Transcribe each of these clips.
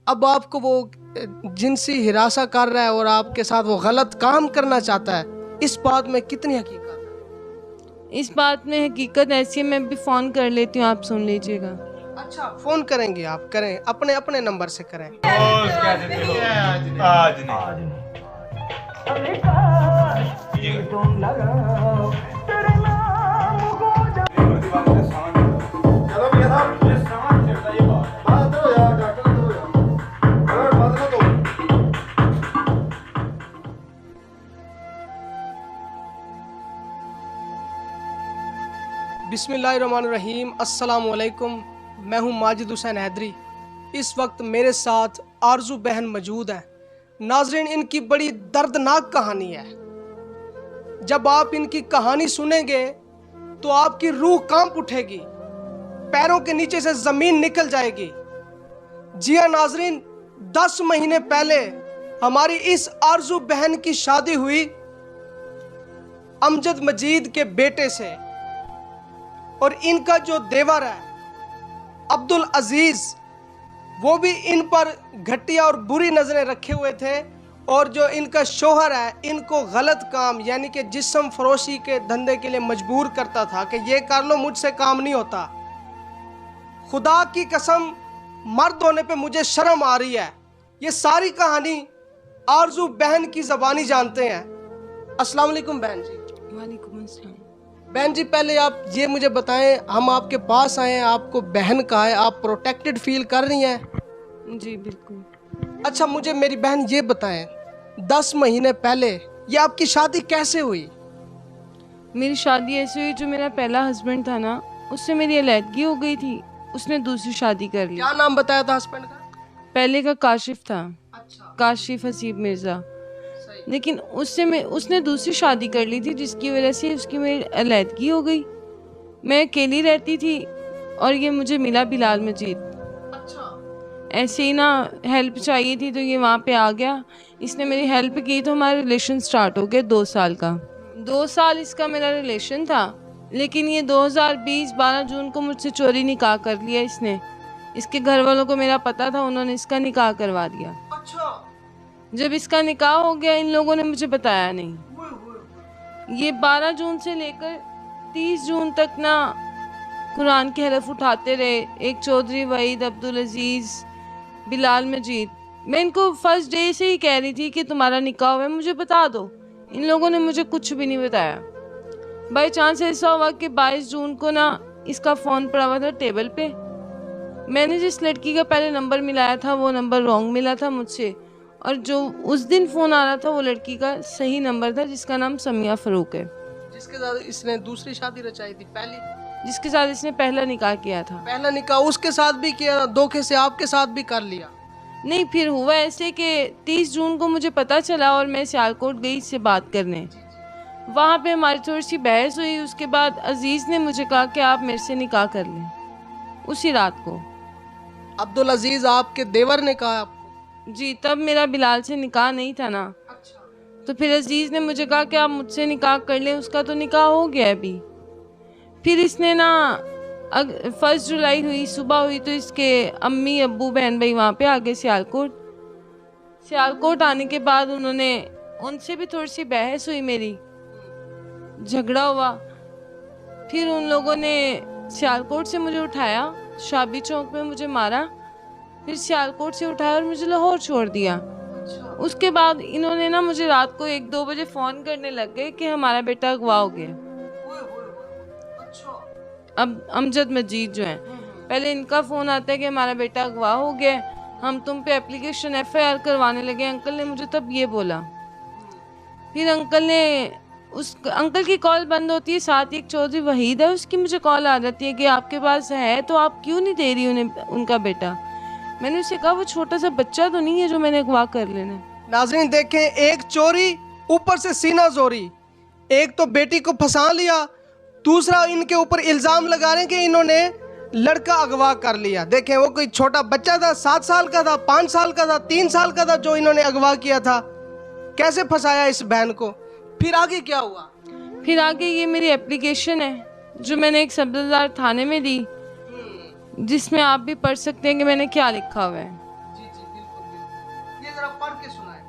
अब आपको वो जिनसी हिरासा कर रहा है और आपके साथ वो गलत काम करना चाहता है, इस बात में कितनी हकीकत है? इस बात में हकीकत ऐसी है, मैं भी फ़ोन कर लेती हूँ, आप सुन लीजिएगा। अच्छा, फोन करेंगे आप? करें, अपने अपने नंबर से करें। बिस्मिल्लाहिर्रहमानिर्रहीम, अस्सलाम वालेकुम। मैं हूं माजिद हुसैन हैदरी। इस वक्त मेरे साथ आरजू बहन मौजूद हैं। नाज़रीन, इनकी बड़ी दर्दनाक कहानी है। जब आप इनकी कहानी सुनेंगे तो आपकी रूह कांप उठेगी, पैरों के नीचे से ज़मीन निकल जाएगी। जी हाँ नाज़रीन, 10 महीने पहले हमारी इस आरजू बहन की शादी हुई अमजद मजीद के बेटे से, और इनका जो देवर है अब्दुल अजीज, वो भी इन पर घटिया और बुरी नज़रें रखे हुए थे। और जो इनका शोहर है, इनको गलत काम यानी कि जिस्म फरोशी के धंधे के लिए मजबूर करता था कि ये कर लो, मुझसे काम नहीं होता। खुदा की कसम, मर्द होने पे मुझे शर्म आ रही है। ये सारी कहानी आरजू बहन की ज़बानी जानते हैं। अस्सलाम वालेकुम बहन जी। वालेकुम अस्सलाम। बहन जी, पहले आप ये मुझे बताएं, हम आपके पास आए हैं, आपको बहन कहा है, आप प्रोटेक्टेड फील कर रही हैं? जी बिल्कुल। अच्छा, मुझे मेरी बहन ये बताएं, 10 महीने पहले ये आपकी शादी कैसे हुई? मेरी शादी ऐसी हुई, जो मेरा पहला हस्बैंड था ना, उससे मेरी अलहदगी हो गई थी। उसने दूसरी शादी कर ली। क्या नाम बताया था हस्बैंड का? पहले का काशिफ था, अच्छा, काशिफ हसीब मिर्ज़ा। सही। लेकिन उसने दूसरी शादी कर ली थी, जिसकी वजह से उसकी मेरी अलहदगी हो गई। मैं अकेली रहती थी और ये मुझे मिला बिलाल मजीद। अच्छा, ऐसे ही ना हेल्प चाहिए थी तो ये वहाँ पे आ गया। इसने मेरी हेल्प की तो हमारा रिलेशन स्टार्ट हो गया 2 साल का। 2 साल इसका मेरा रिलेशन था, लेकिन ये 2020 12 जून को मुझसे चोरी निकाह कर लिया इसने। इसके घर वालों को मेरा पता था, उन्होंने इसका निकाह करवा दिया। अच्छा। जब इसका निकाह हो गया, इन लोगों ने मुझे बताया नहीं। ये 12 जून से लेकर 30 जून तक ना कुरान की हरफ उठाते रहे। एक चौधरी वहीद, अब्दुल अजीज़, बिलाल मजीद। मैं इनको फर्स्ट डे से ही कह रही थी कि तुम्हारा निकाह हुआ है, मुझे बता दो। इन लोगों ने मुझे कुछ भी नहीं बताया। बाई चांस ऐसा हुआ कि 22 जून को ना इसका फ़ोन पड़ा हुआ था टेबल पे। मैंने जिस लड़की का पहले नंबर मिलाया था वो नंबर रॉन्ग मिला था मुझसे, और जो उस दिन फ़ोन आ रहा था वो लड़की का सही नंबर था, जिसका नाम समिया फ़ारूक है, जिसके साथ इसने दूसरी शादी रचाई थी? पहली? जिसके साथ इसने पहला निकाह किया था। पहला निकाह उसके साथ भी किया, धोखे से आपके साथ भी कर लिया? नहीं, फिर हुआ ऐसे कि 30 जून को मुझे पता चला और मैं सियालकोट गई इससे बात करने। वहाँ पे हमारी थोड़ी सी बहस हुई। उसके बाद अजीज़ ने मुझे कहा कि आप मेरे से निकाह कर लें उसी रात को। अब्दुल अजीज आपके देवर ने कहा आपको? जी, तब मेरा बिलाल से निकाह नहीं था ना। अच्छा। तो फिर अजीज़ ने मुझे कहा कि आप मुझसे निकाह कर लें, उसका तो निकाह हो गया अभी। फिर इसने ना 1 जुलाई हुई, सुबह हुई तो इसके अम्मी अब्बू बहन भाई वहाँ पे आ गए सियालकोट आने के बाद उन्होंने उनसे भी थोड़ी सी बहस हुई, मेरी झगड़ा हुआ। फिर उन लोगों ने सियालकोट से मुझे उठाया, शाबी चौक में मुझे मारा, फिर सियालकोट से उठाया और मुझे लाहौर छोड़ दिया। उसके बाद इन्होंने ना मुझे रात को 1-2 बजे फ़ोन करने लग गए कि हमारा बेटा अगवा हो गया। अब अमजद मजीद जो हैं, पहले इनका फ़ोन आता है कि हमारा बेटा अगवा हो गया, हम तुम पे एप्लीकेशन FIR करवाने लगे। अंकल ने मुझे तब ये बोला। फिर अंकल की कॉल बंद होती है, साथ ही एक चौधरी वहीद है, उसकी मुझे कॉल आ जाती है कि आपके पास है तो आप क्यों नहीं दे रही उन्हें उनका बेटा। मैंने उससे कहा वो छोटा सा बच्चा तो नहीं है जो मैंने अगवा कर लेना। नाज़रीन देखें, एक चोरी, ऊपर से सीना जोरी। एक तो बेटी को फंसा लिया, दूसरा इनके ऊपर इल्ज़ाम लगा रहे हैं कि इन्होंने लड़का अगवा कर लिया। देखें, वो कोई छोटा बच्चा था, 7 साल का था, 5 साल का था, 3 साल का था, जो इन्होंने अगवा किया था। कैसे फंसाया इस बहन को? फिर आगे क्या हुआ? फिर आगे ये मेरी एप्लीकेशन है जो मैंने एक सब्ज़बाजार थाने में दी, जिसमें आप भी पढ़ सकते हैं कि मैंने क्या लिखा हुआ है। ये जरा पढ़ के सुनाए।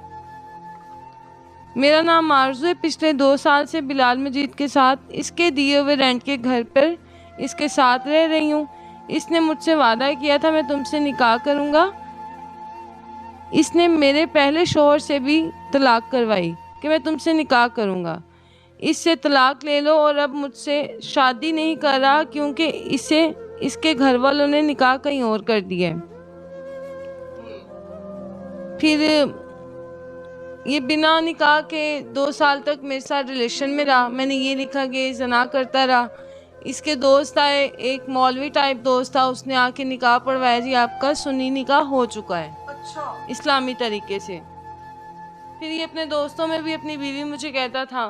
मेरा नाम आरजू है। पिछले 2 साल से बिलाल मजीद के साथ इसके दिए हुए रेंट के घर पर इसके साथ रह रही हूँ। इसने मुझसे वादा किया था मैं तुमसे निकाह करूँगा। इसने मेरे पहले शौहर से भी तलाक करवाई कि मैं तुमसे निकाह करूँगा, इससे तलाक ले लो, और अब मुझसे शादी नहीं कर रहा क्योंकि इसे इसके घर वालों ने निकाह कहीं और कर दिया है। फिर ये बिना निकाह के 2 साल तक मेरे साथ रिलेशन में रहा। मैंने ये लिखा कि ये ज़ना करता रहा। इसके दोस्त आए, एक मौलवी टाइप दोस्त था, उसने आके निकाह पढ़वाया, जी आपका सुन्नी निकाह हो चुका है अच्छा, इस्लामी तरीके से। फिर ये अपने दोस्तों में भी अपनी बीवी मुझे कहता था,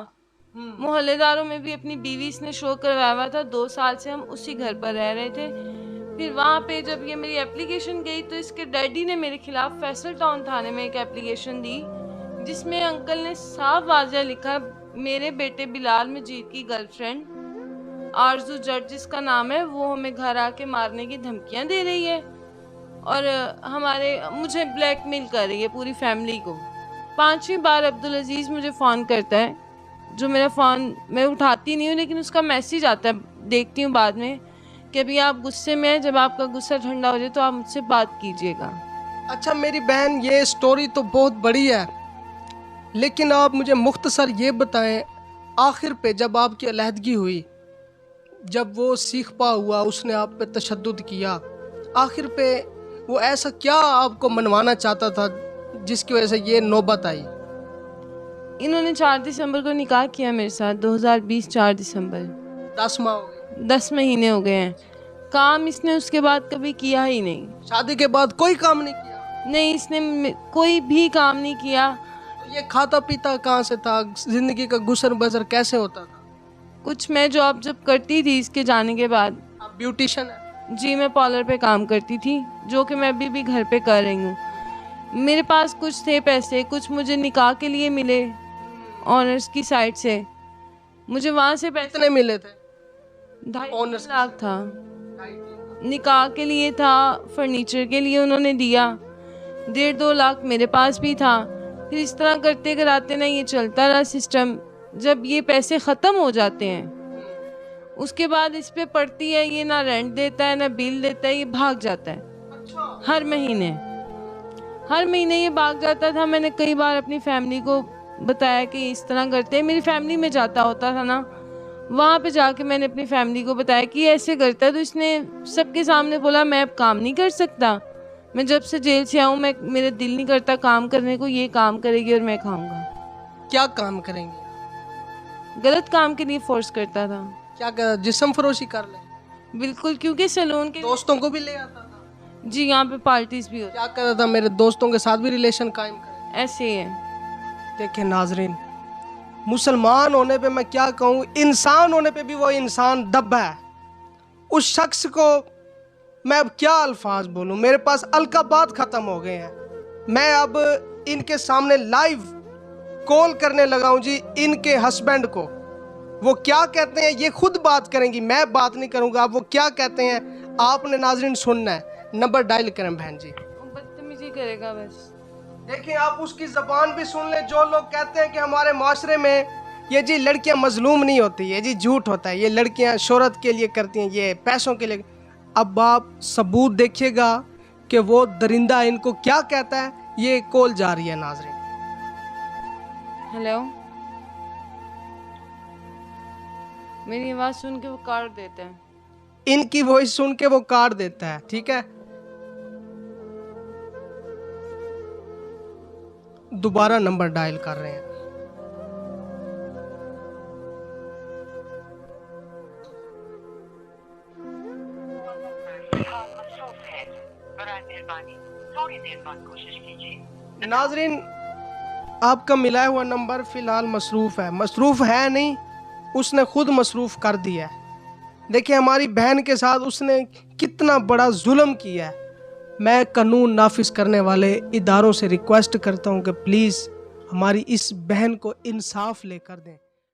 मोहल्लेदारों में भी अपनी बीवी इसने शो करवाया हुआ था। 2 साल से हम उसी घर पर रह रहे थे। फिर वहाँ पे जब ये मेरी एप्लीकेशन गई तो इसके डैडी ने मेरे खिलाफ फैसल टाउन थाने में एक एप्लीकेशन दी जिसमें अंकल ने साफ वाज़ह लिखा, मेरे बेटे बिलाल मजीद की गर्लफ्रेंड आरजू जट जिसका नाम है, वो हमें घर आके मारने की धमकियाँ दे रही है और मुझे ब्लैकमेल कर रही है पूरी फैमिली को। 5वीं बार अब्दुल अजीज़ मुझे फ़ोन करता है, जो मेरा फ़ोन मैं उठाती नहीं हूँ, लेकिन उसका मैसेज आता है, देखती हूँ बाद में कि अभी आप गुस्से में हैं, जब आपका गुस्सा ठंडा हो जाए तो आप मुझसे बात कीजिएगा। अच्छा मेरी बहन, ये स्टोरी तो बहुत बड़ी है, लेकिन आप मुझे मुख्तसर ये बताएं, आखिर पे जब आपकी अलहदगी हुई, जब वो सीखपा हुआ, उसने आप पे तशद्दुद किया, आखिर पे वो ऐसा क्या आपको मनवाना चाहता था जिसकी वजह से ये नौबत आई? इन्होंने 4 दिसंबर को निकाह किया मेरे साथ, 2020 4 दिसंबर। 10 माह हो गए, 10 महीने हो गए हैं। काम इसने उसके बाद कभी किया ही नहीं। शादी के बाद कोई काम नहीं किया? नहीं, इसने कोई भी काम नहीं किया। तो ये खाता पीता कहाँ से था? जिंदगी का गुजर बसर कैसे होता था? कुछ मैं जॉब जब करती थी इसके जाने के बाद। आप ब्यूटिशियन है? जी, मैं पार्लर पे काम करती थी, जो कि मैं अभी भी घर पे कर रही हूँ। मेरे पास कुछ थे पैसे, कुछ मुझे निकाह के लिए मिले ऑनर्स की साइड से। मुझे वहाँ से पैसे कितने मिले थे? 2.5 लाख था, निकाह के लिए था, फर्नीचर के लिए उन्होंने दिया, 1.5-2 लाख मेरे पास भी था। फिर इस तरह करते कराते ना ये चलता रहा सिस्टम। जब ये पैसे ख़त्म हो जाते हैं उसके बाद इस पे पड़ती है, ये ना रेंट देता है ना बिल देता है, ये भाग जाता है। अच्छा। हर महीने ये भाग जाता था। मैंने कई बार अपनी फैमिली को बताया कि इस तरह करते हैं। मेरी फैमिली में जाता होता था ना, वहाँ पे जाके मैंने अपनी फैमिली को बताया कि ऐसे करता है, तो इसने सबके सामने बोला मैं अब काम नहीं कर सकता, मैं जब से जेल से आऊँ मेरा दिल नहीं करता काम करने को, ये काम करेगी और मैं खाऊंगा। क्या काम करेंगे? गलत काम के लिए फोर्स करता था। क्या कर, जिस्म फरोशी कर ले? बिल्कुल, क्योंकि सैलून के दोस्तों को भी ले आता था? जी, यहाँ पे पार्टीज भी होती। क्या करता था? मेरे दोस्तों के साथ भी रिलेशन कायम करे? ऐसे ही है। देखें नाजरीन, मुसलमान होने पे मैं क्या कहूँ, इंसान होने पे भी वो इंसान दब है। उस शख्स को मैं अब क्या अल्फाज बोलूँ, मेरे पास अलकाबात ख़त्म हो गए हैं। मैं अब इनके सामने लाइव कॉल करने लगा हूँ जी इनके हस्बैंड को। वो क्या कहते हैं ये खुद बात करेंगी, मैं बात नहीं करूँगा। अब वो क्या कहते हैं आपने नाजरीन सुनना है। नंबर डायल करें बहन जी। बदतमीजी करेगा बस। देखिए आप उसकी ज़बान भी सुन ले। जो लोग कहते हैं कि हमारे माशरे में ये जी लड़कियां मजलूम नहीं होती, ये जी झूठ होता है, ये लड़कियां शोहरत के लिए करती हैं, ये पैसों के लिए। अब आप सबूत देखिएगा कि वो दरिंदा इनको क्या कहता है। ये कॉल जा रही है नाजरीन। हेलो, मेरी आवाज़ सुन के वो काट देता है। इनकी वॉइस सुन के वो काट देता है, ठीक है। दोबारा नंबर डायल कर रहे हैं। नाजरीन आपका मिलाया हुआ नंबर फिलहाल मसरूफ़ है। मसरूफ़ है नहीं, उसने खुद मसरूफ़ कर दिया है। देखिए हमारी बहन के साथ उसने कितना बड़ा जुल्म किया है। मैं कानून नाफिज करने वाले इदारों से रिक्वेस्ट करता हूँ कि प्लीज़ हमारी इस बहन को इंसाफ लेकर दें।